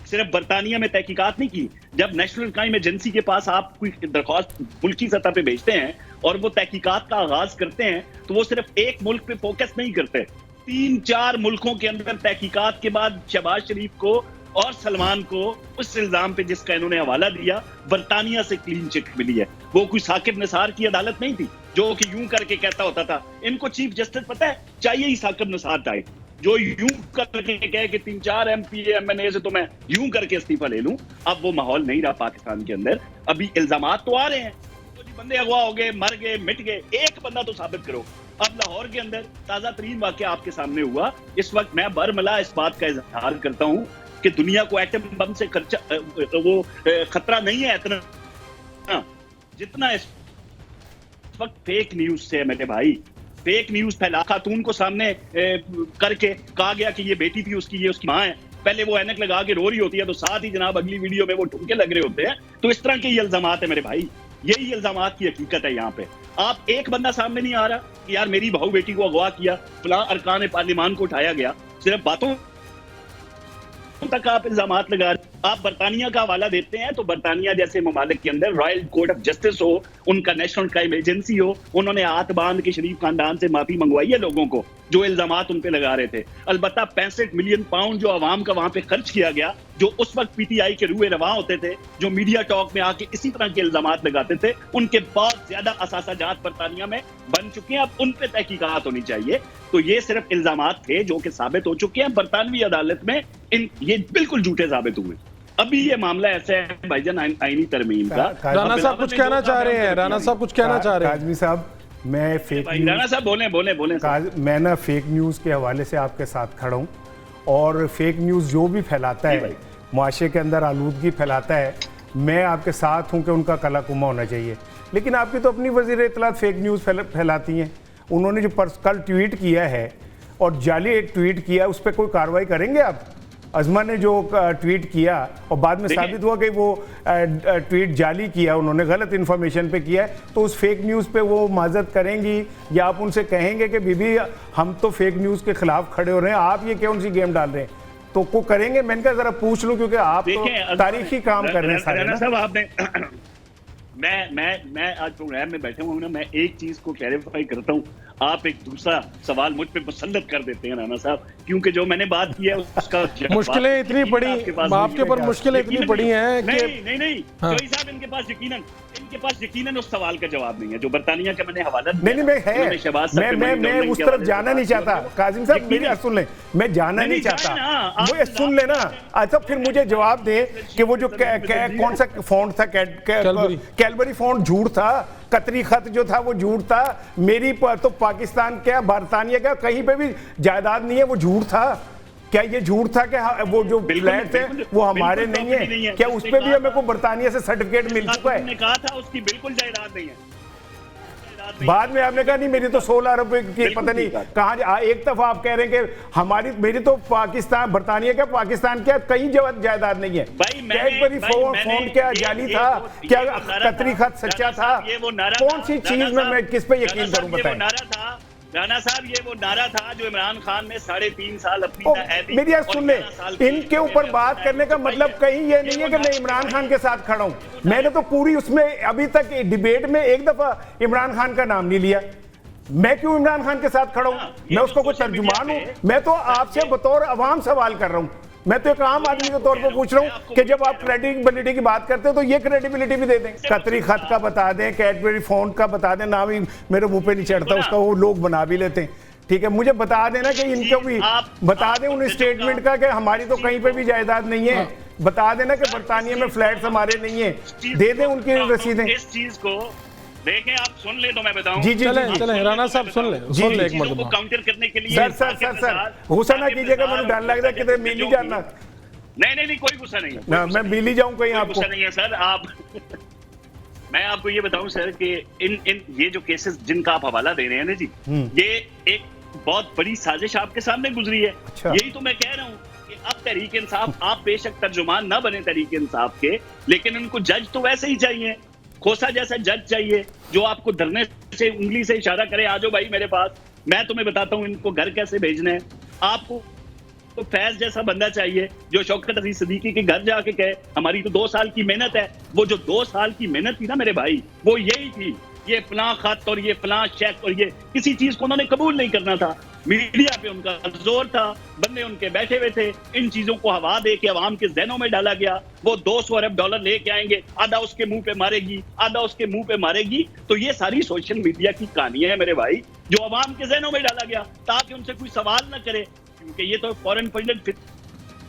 [SPEAKER 4] सिर्फ बरतानिया में तहकीकात नहीं की। जब नेशनल क्राइम एजेंसी के पास आप कोई दरख्वास्त मुल्की सतह पे भेजते हैं और वो तहकीकात का आगाज करते हैं तो वो सिर्फ एक मुल्क पे फोकस नहीं करते, 3-4 मुल्कों के अंदर तहकीकात के बाद शहबाज शरीफ को और सलमान को उस इल्जाम पे जिसका इन्होंने हवाला दिया बरतानिया से क्लीन चिट मिली है। वो कोई साकिब निसार की अदालत नहीं थी जो कि यूं करके कहता होता था। इनको चीफ जस्टिस पता है चाहिए ही साकिब निसार टाइप जो यूं करके कहे कि 3-4 MP MNA से तो मैं यूं करके इस्तीफा ले लूं। अब वो माहौल नहीं रहा पाकिस्तान के अंदर। अभी इल्जामात तो आ रहे हैं, तो जी बंदे अगवा हो गए, मर गए, मिट गए, एक बंदा तो साबित करो। अब लाहौर के अंदर ताजा तरीन वाकया आपके सामने हुआ। इस वक्त मैं बरमला इस बात का इजहार करता हूं कि दुनिया को एटम बम से खतरा नहीं है इतना जितना इस वक्त फेक न्यूज से है मेरे भाई। फेक न्यूज फैला, खातून को सामने करके कहा गया कि ये बेटी थी उसकी, ये उसकी माँ है। पहले वो ऐनक लगा के रो रही होती है तो साथ ही जनाब अगली वीडियो में वो ठुमके लग रहे होते हैं। तो इस तरह के ये इल्जामात है मेरे भाई, यही इल्जामात की हकीकत है। यहाँ पे आप एक बंदा सामने नहीं आ रहा कि यार मेरी बहू बेटी को अगवा किया, फलां अरकान पार्लिमान को उठाया गया। सिर्फ बातों तक आप इल्जामात लगा रहे। आप बरतानिया का हवाला देते हैं तो बरतानिया जैसे ममालिक के अंदर रॉयल कोर्ट ऑफ जस्टिस हो, उनका नेशनल क्राइम एजेंसी हो, उन्होंने हाथ बांध के शरीफ खानदान से माफी मंगवाई है लोगों को जो इल्जामात उन पे लगा रहे थे। अलबत्ता 65 मिलियन पाउंड जो अवाम का वहां पे खर्च किया गया, जो उस वक्त PTI के रूए रवा होते थे, जो मीडिया टॉक में आके इसी तरह के इल्जामात लगाते थे, उनके बहुत ज्यादा असासाजात बरतानिया में बन चुके हैं। अब उन पे तहकीकात होनी चाहिए। तो ये सिर्फ इल्जामात थे जो कि साबित हो चुके हैं बरतानवी अदालत में, ये बिल्कुल झूठे साबित हुए। अभी ये मामला ऐसा है भाईजान आईनी तरमीम का।
[SPEAKER 1] राना साहब कुछ कहना चाह रहे हैं, राना साहब कुछ कहना चाह रहे हैं।
[SPEAKER 3] काजमी साहब मैं फेक न्यूज़,
[SPEAKER 4] राना साहब बोले
[SPEAKER 3] मैं ना फेक न्यूज़ के हवाले से आपके साथ खड़ा हूँ। और फेक न्यूज़ जो भी फैलाता है, मुआशरे के अंदर आलूदगी फैलाता है, मैं आपके साथ हूँ कि उनका कलाकुमा होना चाहिए। लेकिन आपकी तो अपनी वज़ीर इत्तलात फेक न्यूज़ फैलाती हैं। उन्होंने जो कल ट्वीट किया है और जाली एक ट्वीट किया, उस पर कोई कार्रवाई करेंगे आप? अजमा ने जो ट्वीट किया और बाद में साबित हुआ कि वो ट्वीट जाली किया, उन्होंने गलत इन्फॉर्मेशन पे किया है, तो उस फेक न्यूज़ पे वो माजरत करेंगी या आप उनसे कहेंगे कि बीबी हम तो फेक न्यूज़ के खिलाफ खड़े हो रहे हैं, आप ये कौन सी गेम डाल रहे हैं? तो को करेंगे? मैंने कहा जरा पूछ लूं क्योंकि आप तो तारीखी काम कर रहे हैं सारे ना।
[SPEAKER 4] साहब आपने मैं आज प्रोग्राम में बैठा हूँ ना, मैं एक चीज को क्लैरिफाई करता हूँ, आप एक दूसरा सवाल मुझ पे मुसल्लत कर देते हैं राना साहब, क्योंकि जो मैंने बात की है उसका
[SPEAKER 1] मुश्किलें इतनी बड़ी आपके ऊपर मुश्किलें इतनी बड़ी हैं कि
[SPEAKER 4] नहीं जोई साहब इनके पास यकीनन उस सवाल का जवाब नहीं है जो बरतानिया का मैंने हवाला
[SPEAKER 3] नहीं मैं उस तरफ जाना नहीं चाहता। काजिम साहब मेरी बात सुन लें, मैं जाना नहीं चाहता, वो सुन लेना। अच्छा फिर मुझे जवाब दे कि वो जो कौन सा फॉन्ट था, कैलबरी फॉन्ट झूठ था, कतरी खत जो था वो झूठ था, मेरी तो पाकिस्तान क्या बरतानिया क्या कहीं पे भी जायदाद नहीं है, वो झूठ था। क्या ये झूठ था कि वो जो फ्लैट थे वो हमारे नहीं है? क्या उस पे भी हमें को बरतानिया से सर्टिफिकेट मिल चुका है?
[SPEAKER 4] कहा था उसकी बिल्कुल जायदाद नहीं है।
[SPEAKER 3] बाद में आपने कहा नहीं मेरी तो 16 रुपए की पता नहीं कहाँ। एक दफा आप कह रहे हैं कि हमारी मेरी तो पाकिस्तान बरतानिया क्या पाकिस्तान क्या कहीं जायदाद नहीं है। कैडबरी फोन क्या जाली था, क्या कतरी खत सच्चा था? कौन सी चीज में मैं किस पे यकीन करूं बताएं?
[SPEAKER 4] राना साहब ये वो नारा था जो इमरान खान ने 3.5 साल अपनी
[SPEAKER 3] मेरी बात सुन ले, इनके ऊपर बात करने का मतलब कहीं ये नहीं है कि मैं इमरान खान के साथ खड़ा हूं। मैंने तो पूरी उसमें अभी तक डिबेट में एक दफा इमरान खान का नाम नहीं लिया। मैं क्यों इमरान खान के साथ खड़ा हूं? मैं उसको कोई तर्जुमान हूं? मैं तो आपसे बतौर अवाम सवाल कर रहा हूं। मैं तो एक आम आदमी के तौर पर पूछ रहा हूं कि जब आप क्रेडिबिलिटी की बात करते हैं तो ये क्रेडिबिलिटी भी दे दें। कतरी खत का बता दें, कैडबरी फोन का बता दें, नाम ही मेरे मुंह पे नहीं चढ़ता उसका, वो लोग बना भी लेते हैं। ठीक है, मुझे बता देना कि इनको भी बता दें उन स्टेटमेंट का कि हमारी तो कहीं पे भी जायदाद नहीं है। बता देना कि बरतानिया में फ्लैट्स हमारे नहीं है, दे दें उनकी रसीदें।
[SPEAKER 4] इस चीज को देखें, आप सुन ले तो मैं बताऊं।
[SPEAKER 3] जी
[SPEAKER 1] चलें राना साहब सुन ले एक मिनट
[SPEAKER 4] को काउंटर करने के लिए
[SPEAKER 3] सर गुस्सा ना कीजिएगा, मैंने डर लग रहा है कि मिली जाना।
[SPEAKER 4] नहीं कोई गुस्सा नहीं है
[SPEAKER 3] ना, मैं मिली जाऊं कहीं आपको?
[SPEAKER 4] गुस्सा नहीं है सर। आप मैं आपको ये बताऊं सर कि इन ये जो केसेस जिनका आप हवाला दे रहे हैं ना जी, ये एक बहुत बड़ी साजिश आपके सामने गुजरी है। यही तो मैं कह रहा हूँ कि अब तहरीक इंसाफ, आप बेशक तर्जुमान ना बने तहरीक इंसाफ के, लेकिन उनको जज तो वैसे ही चाहिए, खोसा जैसा जज चाहिए जो आपको धरने से उंगली से इशारा करे, आ जाओ भाई मेरे पास, मैं तुम्हें बताता हूं इनको घर कैसे भेजना है। आपको तो फैज जैसा बंदा चाहिए जो शौकत अजीज सिद्दीकी के घर जाके कहे हमारी तो 2 साल की मेहनत है। वो जो 2 साल की मेहनत थी ना मेरे भाई, वो यही थी, ये फलां खत और ये फलां चेक और ये किसी चीज को उन्होंने कबूल नहीं करना था। मीडिया पे उनका जोर था, बंदे उनके बैठे हुए थे, इन चीजों को हवा दे के अवाम के जहनों में डाला गया। वो 200 अरब डॉलर लेके आएंगे, आधा उसके मुंह पे मारेगी, आधा उसके मुंह पे मारेगी। तो ये सारी सोशल मीडिया की कहानियां है मेरे भाई, जो अवाम के जहनों में डाला गया ताकि उनसे कोई सवाल न करे, क्योंकि ये तो फॉरेन फंडेड।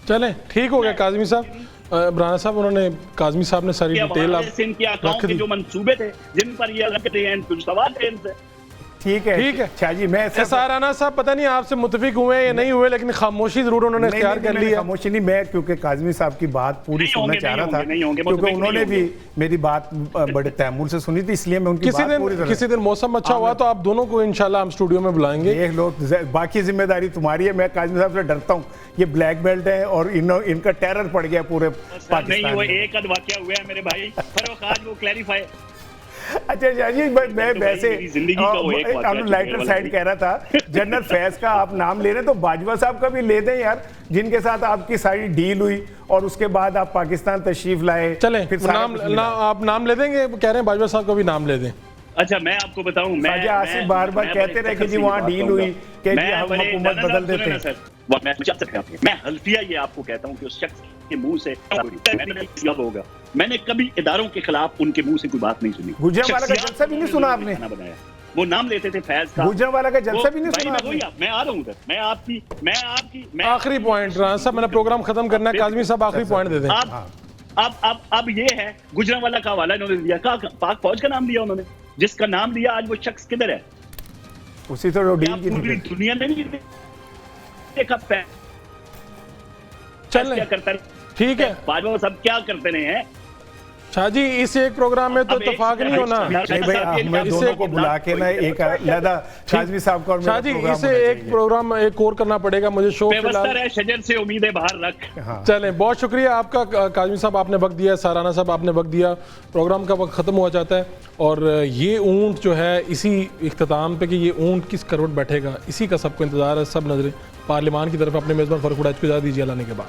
[SPEAKER 1] चलें ठीक हो गया काजमी साहब, राना साहब उन्होंने काजमी साहब ने सारी डिटेल आप
[SPEAKER 4] इनके अकाउंट के जो मंसूबे थे जिन पर ये अलग हैं, कुछ सवाल थे इनसे।
[SPEAKER 3] ठीक है शाह जी, मैं
[SPEAKER 1] राना साहब पता नहीं आपसे मुतफिक हुए या नहीं हुए, लेकिन खामोशी जरूर उन्होंने इख्तियार कर ली है।
[SPEAKER 3] खामोशी नहीं, मैं क्योंकि काजमी साहब की बात पूरी सुनना चाह रहा था, क्योंकि उन्होंने भी मेरी बात बड़े तैमूर से सुनी थी, इसलिए मैं उनकी बात पूरी तरह।
[SPEAKER 1] किसी दिन मौसम अच्छा हुआ तो आप दोनों को इंशाल्लाह हम स्टूडियो में बुलाएंगे।
[SPEAKER 3] ये लोग, बाकी जिम्मेदारी तुम्हारी है, मैं काजमी साहब से डरता हूँ, ये ब्लैक बेल्ट है और इनका टेरर पड़ गया पूरे पाकिस्तान
[SPEAKER 4] नहीं, वो एक आध वाकया हुआ है मेरे भाई, फरोख आज वो क्लैरिफाई।
[SPEAKER 3] अच्छा शाह जी, मैं वैसे लाइटर साइड कह रहा था, जनरल फैज का आप नाम ले रहे हैं तो बाजवा साहब का भी ले दें यार, जिनके साथ आपकी सारी डील हुई और उसके बाद आप पाकिस्तान तशरीफ लाए।
[SPEAKER 1] चले फिर आप नाम ले देंगे, कह रहे हैं बाजवा साहब का भी नाम ले दें।
[SPEAKER 4] अच्छा मैं आपको बताऊं, मैं
[SPEAKER 3] आसिफ बार-बार कहते रहे कि जी वहाँ डील हुई कि जी हम हुकूमत बदल देते हैं।
[SPEAKER 4] मैं हल्फिया ये आपको कहता हूँ कि उस शख्स के मुंह से होगा, मैंने कभी इदारों के खिलाफ उनके मुंह से कोई बात नहीं सुनी।
[SPEAKER 3] गुजरांवाला का जलसा भी नहीं सुना आपने?
[SPEAKER 4] वो नाम लेते थे फैज का,
[SPEAKER 3] गुजरांवाला का जलसा भी नहीं सुना आपने?
[SPEAKER 4] मैं आ रहा हूँ उधर, मैं आपकी
[SPEAKER 1] आखिरी पॉइंट राना साहब, मैंने प्रोग्राम खत्म करना है, काजमी साहब आखिरी पॉइंट दे दें।
[SPEAKER 4] अब ये है, गुजरांवाला का हवाला इन्होंने दिया, पाक फौज का नाम लिया उन्होंने, जिसका नाम लिया आज वो शख्स किधर है?
[SPEAKER 3] उसी तो डील की
[SPEAKER 4] पूरी दुनिया ने नहीं देखा
[SPEAKER 1] चल
[SPEAKER 4] क्या करता है।
[SPEAKER 1] ठीक है,
[SPEAKER 4] बाजवा सब क्या करते रहे हैं
[SPEAKER 1] शाह जी, इस एक प्रोग्राम में तो इत्तेफाक नहीं होना।
[SPEAKER 3] नहीं भाई, मैं दोनों को बुला के ना एक अलग काजमी साहब का और
[SPEAKER 1] शाह जी इसे एक प्रोग्राम एक और करना पड़ेगा मुझे, शो
[SPEAKER 4] फिलहाल शजर से उम्मीदें बाहर रख।
[SPEAKER 1] चलें, बहुत शुक्रिया आपका काजमी साहब, आपने वक्त दिया, साराना साहब आपने वक्त दिया, प्रोग्राम का वक्त ख़त्म हुआ जाता है और ये ऊँट जो है इसी इख्तिताम पे कि ये ऊँट किस करवट बैठेगा, इसी का सबको इंतज़ार है, सब नजरें पार्लियामान की तरफ अपने मेज़बान फ़रूख उड़ैच को इजाज़त दीजिए लाने के बाद।